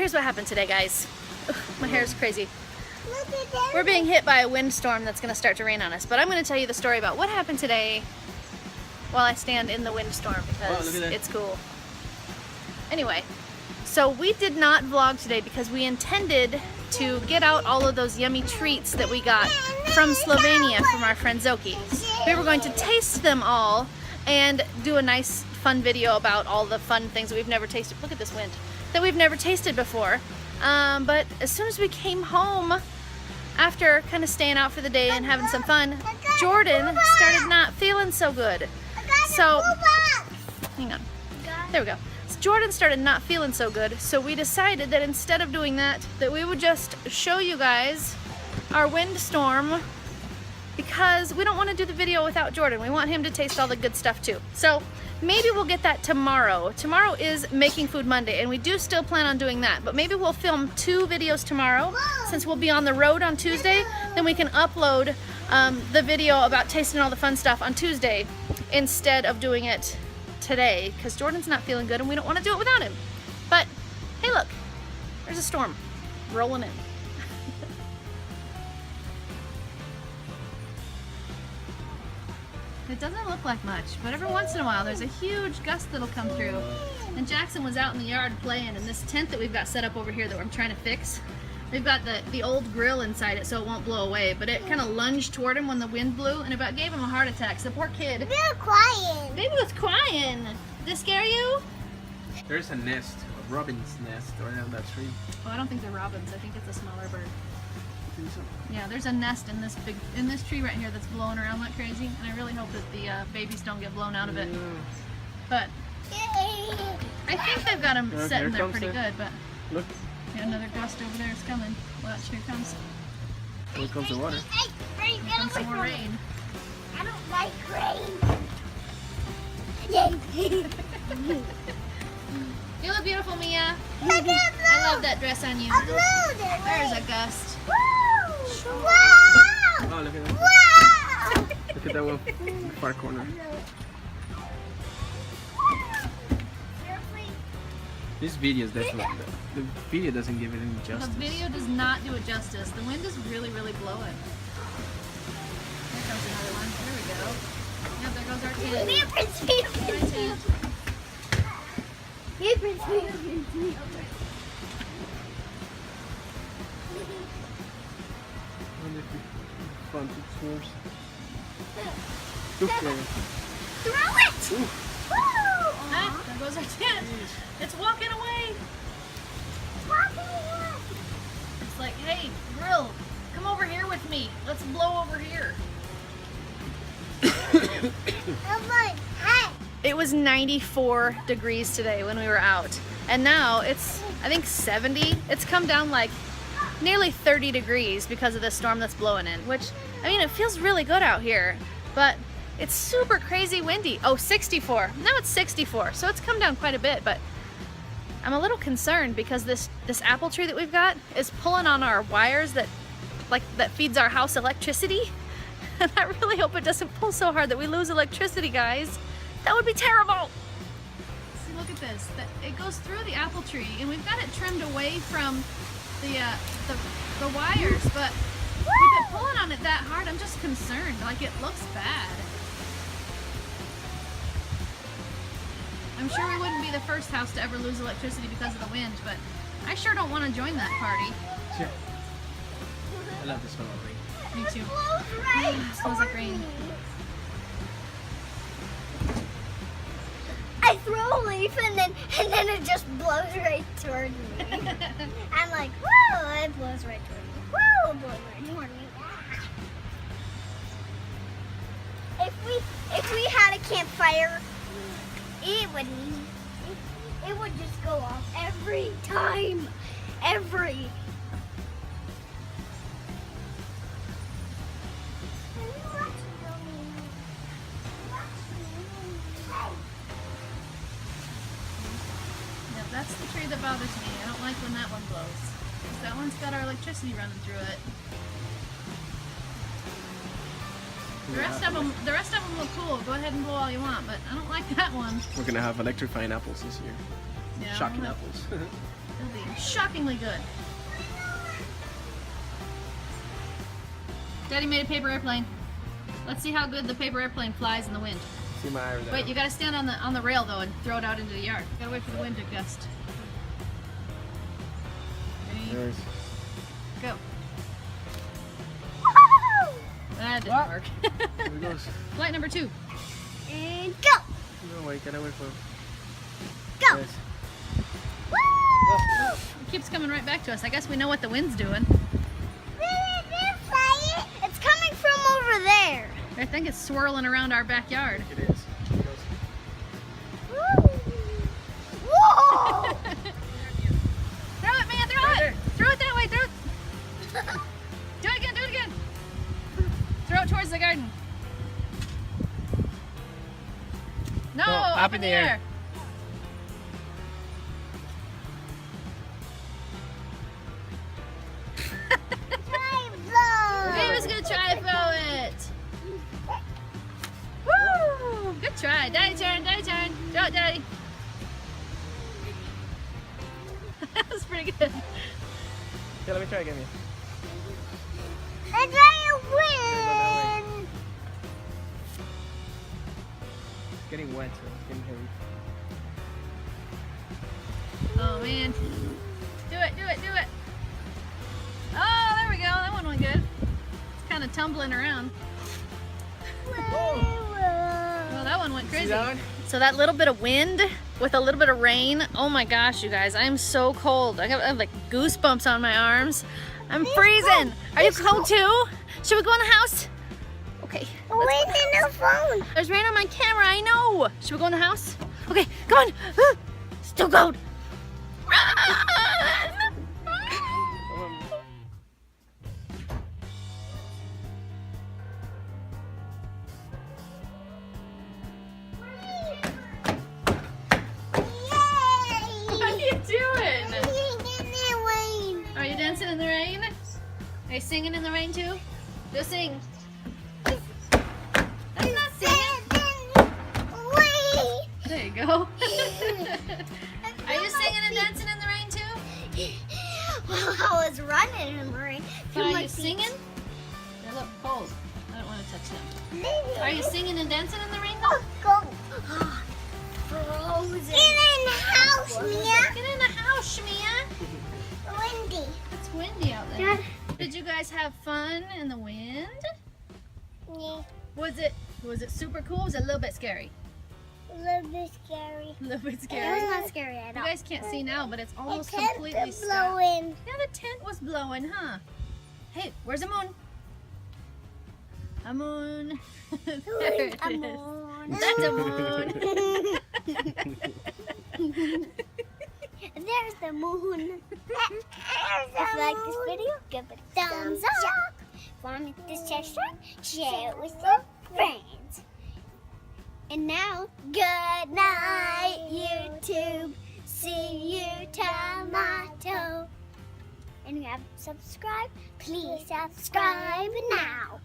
here's what happened today, guys. Ugh, my hair is crazy. We're being hit by a windstorm that's going to start to rain on us, but I'm going to tell you the story about what happened today while I stand in the windstorm because it's cool. Anyway, so we did not vlog today because we intended to get out all of those yummy treats that we got from Slovenia from our friend Zoki. We were going to taste them all and do a nice fun video about all the fun things that we've never tasted. Look at this wind. That we've never tasted before. But as soon as we came home, after kind of staying out for the day and having some fun, Jordan started not feeling so good. So, hang on. There we go. So Jordan started not feeling so good, so we decided that instead of doing that, that we would just show you guys our windstorm because we don't want to do the video without Jordan. We want him to taste all the good stuff too. So maybe we'll get that tomorrow. Tomorrow is Making Food Monday, and we do still plan on doing that. But maybe we'll film 2 videos tomorrow, since we'll be on the road on Tuesday. Then we can upload the video about tasting all the fun stuff on Tuesday instead of doing it today, because Jordan's not feeling good and we don't want to do it without him. But hey, look, there's a storm rolling in. It doesn't look like much, but every once in a while there's a huge gust that'll come through. And Jackson was out in the yard playing, and this tent that we've got set up over here that I'm trying to fix, we've got the old grill inside it so it won't blow away, but it kind of lunged toward him when the wind blew and about gave him a heart attack. So poor kid. Baby was crying. Baby was crying. Did this scare you? There's a nest, a robin's nest around that tree. Oh, I don't think they're robins. I think it's a smaller bird. I think so. Yeah, there's a nest in this tree right here that's blowing around like crazy, and I really hope that the babies don't get blown out of it. But I think they've got them set in there pretty good. But look, yeah, another gust over there is coming. Watch, here it comes. Here comes the water. Here comes some more rain. I don't like rain. Yay. You look beautiful, Mia. Look at I love that dress on you. There's a gust. Wow! Oh, look at that. Wow! Look at that one in the far corner. This video is definitely, the video doesn't give it any justice. The video does not do it justice. The wind is really, really blowing. Here comes another one. There we go. Yeah, there goes our tent. My tent. Fun source. Look there. Throw it! Ooh. Woo! Ah, there goes our tent. It's walking away. It's like, hey, grill, come over here with me. Let's blow over here. I'm like, hey! It was 94 degrees today when we were out, and now it's, I think, 70. It's come down like nearly 30 degrees because of the storm that's blowing in, which, I mean, it feels really good out here, but it's super crazy windy. Oh, 64. Now it's 64, so it's come down quite a bit, but I'm a little concerned because this apple tree that we've got is pulling on our wires that feeds our house electricity. And I really hope it doesn't pull so hard that we lose electricity, guys. That would be terrible. See, look at this. It goes through the apple tree, and we've got it trimmed away from the wires, but with it pulling on it that hard, I'm just concerned. Like, it looks bad. I'm sure we wouldn't be the first house to ever lose electricity because of the wind, but I sure don't want to join that party. Sure. I love the smell of rain. Me too. It smells like rain. I throw a leaf and then it just blows right toward me. I'm like, whoa, it blows right toward me. Whoa, it blows right toward me. If we had a campfire, it would just go off every time. Every. That's the tree that bothers me. I don't like when that one blows. 'Cause that one's got our electricity running through it. The rest of them look cool. Go ahead and blow all you want, but I don't like that one. We're gonna have electrifying apples this year. Yeah, Shocking we'll apples. It'll be shockingly good. Daddy made a paper airplane. Let's see how good the paper airplane flies in the wind. See my eyes. Wait, you gotta stand on the rail though and throw it out into the yard. You gotta wait for the wind to gust. Ready? Yes. Go. That didn't What? work. Here it goes. Flight number 2. And go. No, wait, gotta wait for. Go. Yes. Woo! It keeps coming right back to us. I guess we know what the wind's doing. It's coming from over there. I think it's swirling around our backyard. It is. It goes. Whoa! Throw it, man, throw Right it! there. Throw it that way, throw it! Do it again, do it again! Throw it towards the garden. No, No, up in the air. David's gonna try to throw it. Woo! Good try. Daddy turn, daddy turn. Throw it, daddy. That was pretty good. Yeah, let me try again. And I win! It's getting wet, so it's getting heavy. Oh man. Do it, do it, do it. Oh, there we go. That one went good. It's kind of tumbling around. Well, that one went crazy. See that one? So that little bit of wind with a little bit of rain, oh my gosh, you guys, I'm so cold. I have like goosebumps on my arms. I'm freezing. Are you cold too? Should we go in the house? Okay. Wait in the phone. There's rain on my camera, I know. Should we go in the house? Okay, come on. Still cold. Run! What are you doing? Are you dancing in the rain? Are you singing in the rain too? Go sing. That's not singing. There you go. Are you singing and dancing in the rain too? Well, I was running in the rain. Are you singing? They look cold. I don't want to touch them. Are you singing and dancing in the rain though? Go. Frozen. Get in the house, Mia. Get in the house, Mia. Windy. It's windy out there. Did you guys have fun in the wind? Yeah. Was it super cool? Was it a little bit scary? A little bit scary. A little bit It scary. was not scary at You all. guys can't see now, but it's almost It kept completely stopped. blowing. Yeah, the tent was blowing, huh? Hey, where's the moon? A moon. There it A is. moon. That's a moon. There's the moon. If you like this video, give it a thumbs up. Want this session? Share it with your friends. And now, good night, YouTube. See you tomorrow. And you haven't subscribed, please subscribe now.